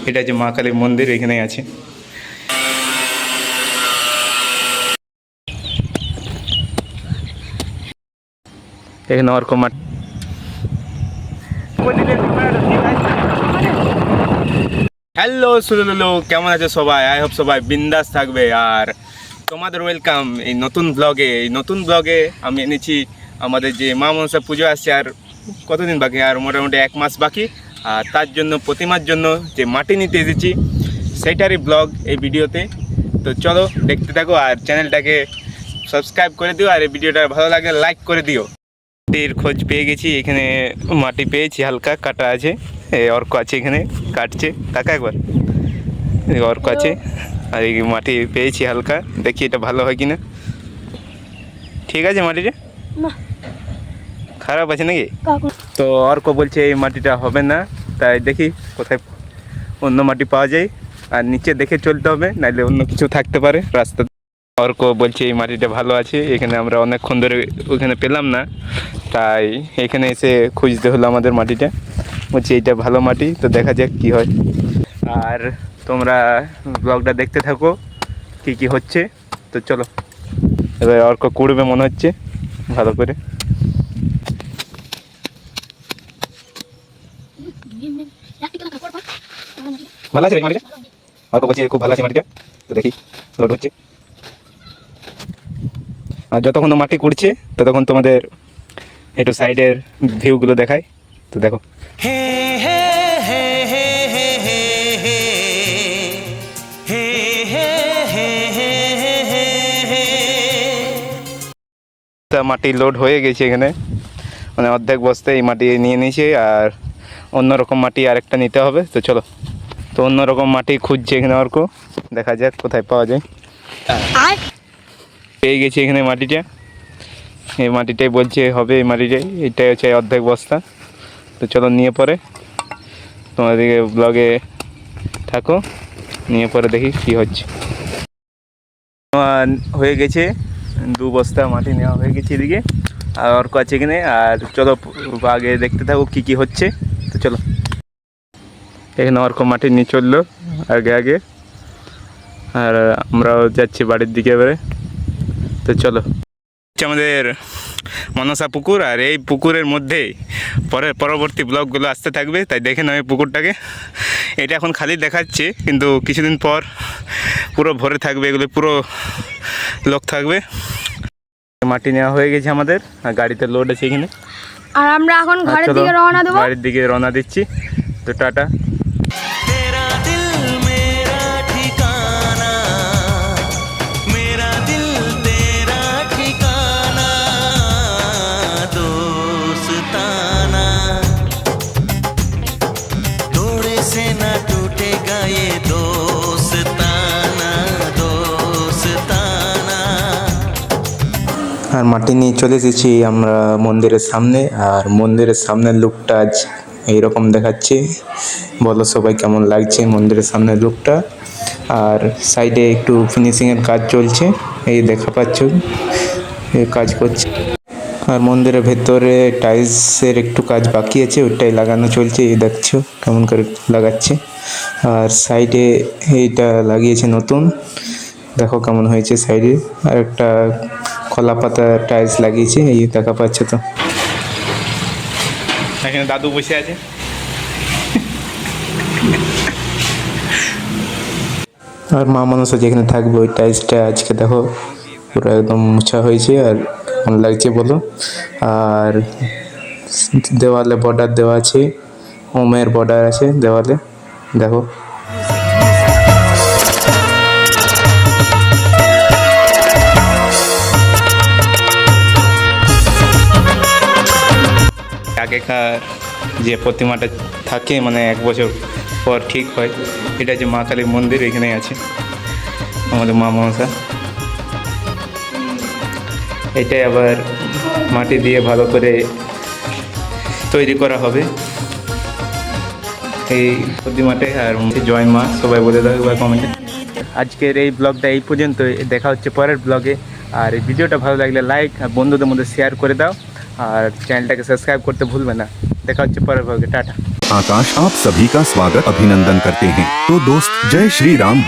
এটা যে মা কালীর মন্দির এখানেই আছে। এখানে অর্ক মাটি। হ্যালো সুলুলু, কেমন আছে সবাই? আই হোপ সবাই বিন্দাস থাকবে। আর তোমাদের ওয়েলকাম এই নতুন ব্লগে আমি এনেছি আমাদের যে মা মনসা পুজো আসছে। আর কতদিন বাকি? আর মোটামুটি 1 মাস বাকি। আর তার জন্য প্রতিমার জন্য যে মাটি নিতে এসেছি সেইটারই ব্লগ এই ভিডিওতে। তো চলো দেখতে থাকো আর চ্যানেলটাকে সাবস্ক্রাইব করে দিও। আর এই ভিডিওটা ভালো লাগলে লাইক করে দিও। মাটির খোঁজ পেয়ে গেছি, এখানে মাটি পেয়েছি, হালকা কাটা আছে। অর্ক আছে এখানে কাটছে, টাকা একবার অর্ক আছে। আর এই মাটি পেয়েছি হালকা, দেখি এটা ভালো হয় কিনা। ঠিক আছে, মাটিটা খারাপ আছে নাকি? তো অর্ক বলছে এই মাটিটা হবে না, তাই দেখি কোথায় অন্য মাটি পাওয়া যায়। আর নিচে দেখে চলতে হবে, নাহলে অন্য কিছু থাকতে পারে রাস্তা। অর্ক বলছে এই মাটিটা ভালো আছে, এখানে আমরা অনেকক্ষণ ধরে ওখানে পেলাম না, তাই এখানে এসে খুঁজতে হলো আমাদের মাটিটা। বলছি এইটা ভালো মাটি, তো দেখা যাক কি হয়। আর তোমরা ব্লগটা দেখতে থাকো কি কি হচ্ছে। তো চলো, এবার অর্ক কুড়বে মনে হচ্ছে ভালো করে। ভালো আছে মাটিটা? অর্ক বলছে খুব ভালো আছে মাটিটা, তো দেখি লোড হচ্ছে। আর যতক্ষণ মাটি কুড়ছে ততক্ষণ তোমাদের একটু সাইডের ভিউগুলো দেখায়। তো দেখো, মাটি লোড হয়ে গেছে এখানে, মানে অর্ধেক বস্তায় এই মাটি নিয়ে নিয়েছে। আর অন্যরকম মাটি আরেকটা নিতে হবে। তো চলো, তো অন্যরকম মাটি খুঁজছে এখানে অর্ক, দেখা যাক কোথায় পাওয়া যায়। পেয়ে গেছি এখানে মাটিটা, এই মাটিটাই বলছে হবে, এই মাটিটাই, এটাই হচ্ছে অর্ধেক বস্তা। তো চলো নিয়ে পরে তোমাদেরকে ব্লগে থাকো, নিয়ে পরে দেখি কি হচ্ছে। হয়ে গেছে 2 বস্তা মাটি নেওয়া হয়ে গেছে এদিকে, আর অর্ক আছে এখানে। আর চলো আগে দেখতে থাকো কি কি হচ্ছে। তো চলো, এখানে অর্ক মাটি নিয়ে চললো আগে আগে, আর আমরাও যাচ্ছি বাড়ির দিকে এবারে। তো চলো, আমাদের মনসা পুকুর, আর এই পুকুরের মধ্যেই পরবর্তী ব্লগগুলো আসতে থাকবে, তাই দেখে নাও এই পুকুরটাকে। এটা এখন খালি দেখাচ্ছে, কিন্তু কিছুদিন পর পুরো ভরে থাকবে, এগুলো পুরো লোক থাকবে। মাটি নেওয়া হয়ে গেছে আমাদের, আর গাড়িতে লোড আছে এখানে। আর আমরা এখন ঘরের দিকে রওনা দেব, বাড়ির দিকে রওনা দিচ্ছি। তো টাটা। আর মাটি নিয়ে চলে এসেছি আমরা মন্দিরের সামনে। আর মন্দিরের সামনের লুকটা আজ এইরকম দেখাচ্ছে। বলো সবাই কেমন লাগছে মন্দিরের সামনের লুকটা। আর সাইডে একটু ফিনিশিংয়ের কাজ চলছে, এই দেখা পাচ্ছ এই কাজ করছে। আর মন্দিরের ভেতরে টাইলসের একটু কাজ বাকি আছে, ওইটাই লাগানো চলছে, এই দেখছো কেমন করে লাগাচ্ছে। আর সাইডে এইটা লাগিয়েছে নতুন, দেখো কেমন হয়েছে। সাইডে আর একটা খোলা পাতা টাইলস লাগিয়েছে, এই দেখা পাচ্ছে। তো এখানে দাদু বসে আছে। আর মা মনসা যেখানে থাকবে ওই টাইলসটা আজকে দেখো পুরো একদম মোছা হয়েছে, আর কেমন লাগছে বলো। আর দেওয়ালে বর্ডার দেওয়া আছে, ওমের বর্ডার আছে দেওয়ালে, দেখো। আগেকার যে প্রতিমাটা থাকে, মানে 1 বছর পর ঠিক হয়, এটা যে মা কালীর মন্দির এখানে আছে আমাদের মা মনসা। এটাই আবার মাটি দিয়ে ভালো করে তৈরি করা হবে এই প্রতিমাটাই। আর জয় মা সবাই বলে দাও এবার কমেন্টে। আজকের এই ব্লগটা এই পর্যন্ত, দেখা হচ্ছে পরের ব্লগে। আর এই ভিডিওটা ভালো লাগলে লাইক আর বন্ধুদের মধ্যে শেয়ার করে দাও, আর চ্যানেলটাকে সাবস্ক্রাইব করতে ভুলবে না। দেখা হচ্ছে পরের ব্লগে, টাটা। आकाश आप सभी का स्वागत अभिनंदन करते हैं। तो दोस्त जय श्री राम।